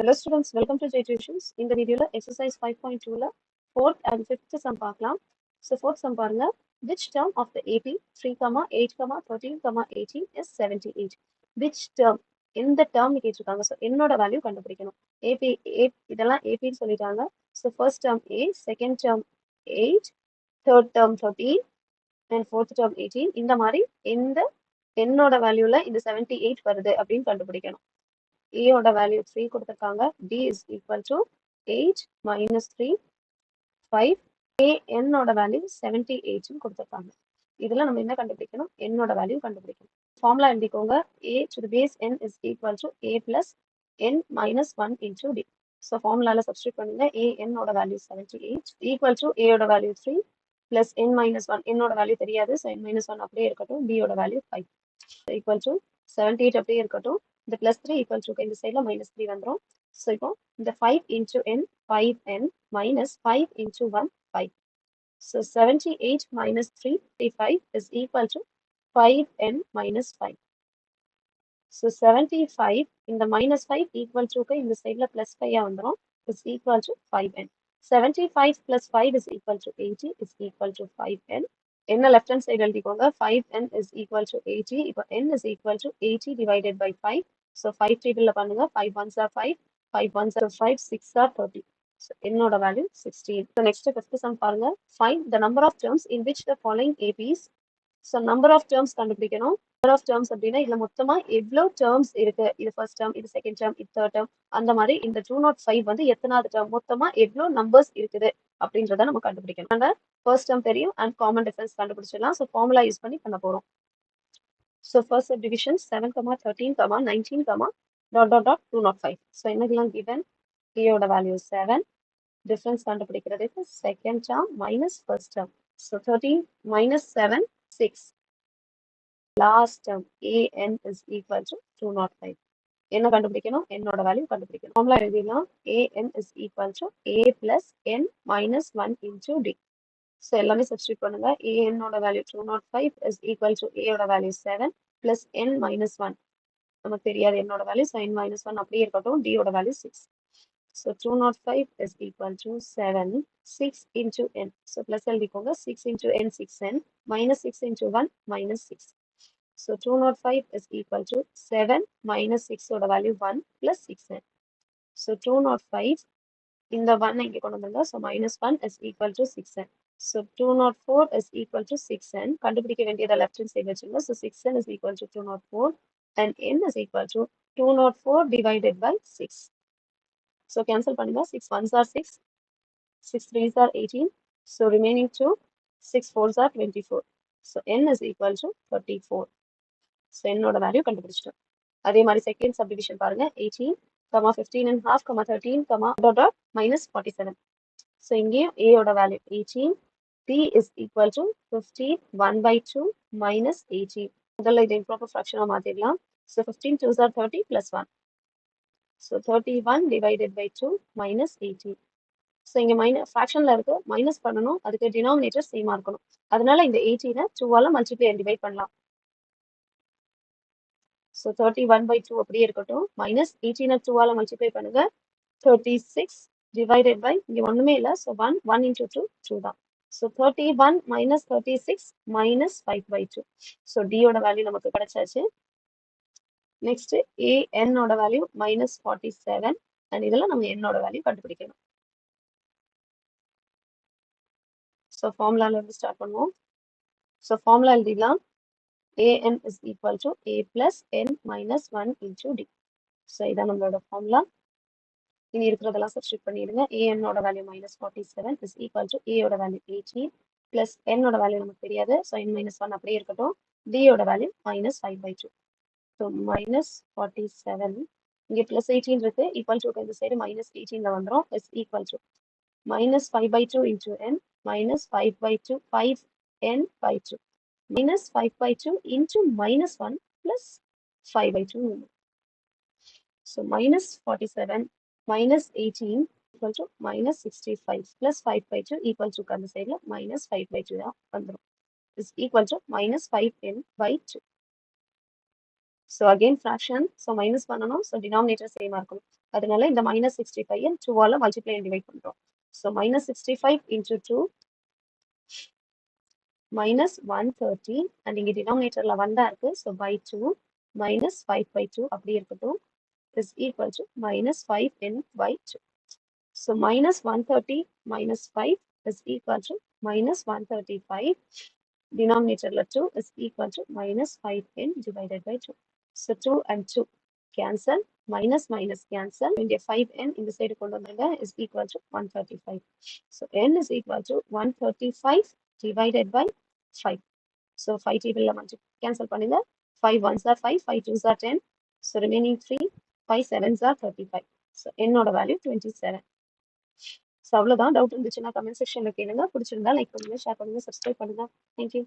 Hello students, welcome to J Tuitions. இந்த வீடியோல exercise 5.2ல 4th and 5th sum பார்க்கலாம். So 4th sum பாருங்க. Which term of the AP 3, 8, 13, 18 is 78? Which term? எந்த term கேட்டிருக்காங்க. So என்னோட value கண்டுபிடிக்கணும். AP இதெல்லாம் AP ன்னு சொல்லிட்டாங்க. So first term A, second term 8, third term 13 and fourth term 18. இந்த மாதிரி என்னோட வேல்யூல இந்த 78 வருது அப்படின்னு கண்டுபிடிக்கணும். A ஓட வேல்யூ 3 கொடுத்திருக்காங்க. D is equal to 8 minus 3 5. A n ஓட வேல்யூ 78 கொடுத்திருக்காங்க. இதுல நம்ம என்ன கண்டுபிடிக்கணும்? n ஓட வேல்யூ கண்டுபிடிக்கணும். ஃபார்முலா எழுதிக்கோங்க. A to the base n is equal to A plus n minus 1 into D. So ஃபார்முலால சப்ஸ்டியூட் பண்ணுங்க. A n ஓட வேல்யூ 78 equal to A ஓட value 3 plus n minus 1. n ஓட வேல்யூ தெரியாது. So n minus 1 அப்படியே இருக்கட்டும். D ஓட value 5 equal to 78 அப்படியே இருக்கட்டும். இந்த plus 3 equal to இந்த சைடில் minus 3 வந்துடும். ஸோ இப்போ இந்த 5 into n 5n minus 5 into 1 5. So 78 minus 3 35 is equal to 5n minus 5. So 75 இந்த minus 5 equal to இந்த சைடில் plus 5 வந்துடும் is equal to 5n. 75 plus 5 is equal to 80 is equal to 5n. என்ன left hand side எழுதிக்கோங்க. 5n is equal to 80. இப்போ n is equal to 80 divided by 5. So 5 table பண்ணுங்க. 5 ones are 5, 5 ones are 5, 6 are 30. So என்னோட value 16. So next fifth sum பாருங்க. Find the number of terms in which the following APs. So number of terms கண்டுபிடிக்கணும். number of terms அப்படின்னா இதுல மொத்தமா எவ்வளவு terms இருக்கு. இது first term, இது second term, இது third term. அந்த மாதிரி இந்த 205 வந்து எத்தனாவது term, மொத்தமா எவ்வளவு numbers இருக்குது அப்படின்றத நம்ம கண்டுபிடிக்கணும். அந்த first term தெரியும் and common difference கண்டுபிடிச்சிடலாம். So formula யூஸ் பண்ணி பண்ண போறோம். So first subdivision 7, 13, 19, dot 205. So என்னதெல்லாம் given? A ஓட value 7. Difference கண்டுபிடிக்கிறதுக்கு second term minus first term. So 13 minus 7, 6. Last term an is equal to 205. என்ன கண்டுபிடிக்கணும்? என்னோட வேல்யூ கண்டுபிடிக்கணும். ஃபார்முலா எழுதிடலாம். an is equal to a plus n minus 1 into d. So எல்லாமே substitute பண்ணுங்க. an ஓட value 205 is equal to a ஓட value 7 plus n minus 1. நமக்கு தெரியாது என்னோட வேல்யூ. ஸோ n minus 1 அப்படியே இருக்கட்டும். d ஓட value 6. So 205 is equal to 7, 6 into n. So plus எழுதிக்கோங்க. 6 into n 6n minus 6 into 1 minus 6. So 205 is equal to 7 minus 6 ஓட value 1 plus 6n. So 205 இந்த 1 இங்கே கொண்டு வந்துருங்க. So minus 1 is equal to 6n. So 204 is equal to 6n. கண்டுபிடிக்க வேண்டியதை left hand side வச்சுருங்க. So 6n is equal to 204 and n is equal to 204 divided by 6. So cancel பண்ணுங்க. 6 ones are 6, 6 threes are 18. So remaining 2, 6 fours are 24. So n is equal to 34. So என்னோட value கண்டுபிடிச்சிட்டோம். அதே மாதிரி second subdivision பாருங்க. 18, 15 and half, 13, dot minus 47. So இங்கேயும் a ஓட value 18. p is equal to 15, 1 by 2 minus 18. முதல்ல இதை இம்ப்ராப்பர் ஃப்ராக்ஷனாக மாற்றிடலாம். So 15 2s are 30 plus 1. So 31 divided by 2 minus 18. So இங்கே ஃப்ராக்ஷனில் இருக்கு. மைனஸ் பண்ணணும். அதுக்கு டினாமினேட்டர் சேமாக இருக்கணும். அதனால இந்த 18 2ஆல் மல்டிப்ளை அண்ட் டிவைட் பண்ணலாம். So 31 by 2 அப்படியே இருக்கட்டும். Minus 18 2ஆல் மல்டிப்ளை பண்ணுங்க. 36 divided by இங்கே ஒன்றுமே இல்லை. So 1 into 2 2 தான். So 31 minus 36 minus 5 by 2. So D ஓட வேல்யூ நமக்கு கிடைச்சாச்சு. நெக்ஸ்ட் an ஓட வேல்யூ minus 47 and இதெல்லாம் நம்ம n ஓட வேல்யூ கண்டுபிடிக்கணும். ஸோ ஃபார்முலால இருந்து ஸ்டார்ட் பண்ணுவோம். ஸோ ஃபார்முலா எழுதிடலாம். an is equal to a plus n minus 1 into d. So இதான் நம்மளோட ஃபார்முலா. இனி இருக்கிறதெல்லாம் சப்ஸ்டியூட் பண்ணிடுங்க. an ஓட value minus 47 is equal to a ஓட வேல்யூ 18 plus n ஓட வேல்யூ நமக்கு தெரியாது. ஸோ n minus 1 அப்படியே இருக்கட்டும். d ஓட value minus 5 by 2. So minus 47 இங்கே plus 18 இருக்கு. ஈக்குவல் டு இந்த சைடு minus 18ல வந்துடும். is equal to minus 5 by 2 into n minus 5 by 2 5n by 2 minus 5 by 2 into minus 1 plus 5 by 2. So minus 47 minus 18 equal to minus 65 plus 5 by 2 equal to அந்த சைடில் minus 5 by 2 தான் வந்துடும். is equal to minus 5n by 2. So again fraction. So minus பண்ணணும். So denominator சேமாக இருக்கும். அதனால இந்த -65 2ஆல multiply and divide பண்றோம். ஸோ -65 into 2 -130 அண்ட் இங்கே டினாமினேட்டர்ல 1 தான் இருக்கு. ஸோ by 2 -5/2 அப்படி இருக்கட்டும் is equal to -5n by 2. So -130 minus 5 is equal to -135. Denominator 2 is equal to -5n divided by 2. So 2 and 2 cancel. Minus minus cancel. And 5n in the side is equal to 135. So n is equal to 135 divided by 5. So 5 table cancel பண்ணுங்க. 5 ones are 5, 5 twos are 10. So remaining 3, 5 sevens are 35. So n ஓட value 27. So அவ்வளோதான். Doubt இருந்துச்சுன்னா comment செக்ஷனில் கேளுங்க. பிடிச்சிருந்தா like பண்ணுங்க, share பண்ணுங்க, subscribe பண்ணுங்க. தேங்க்யூ.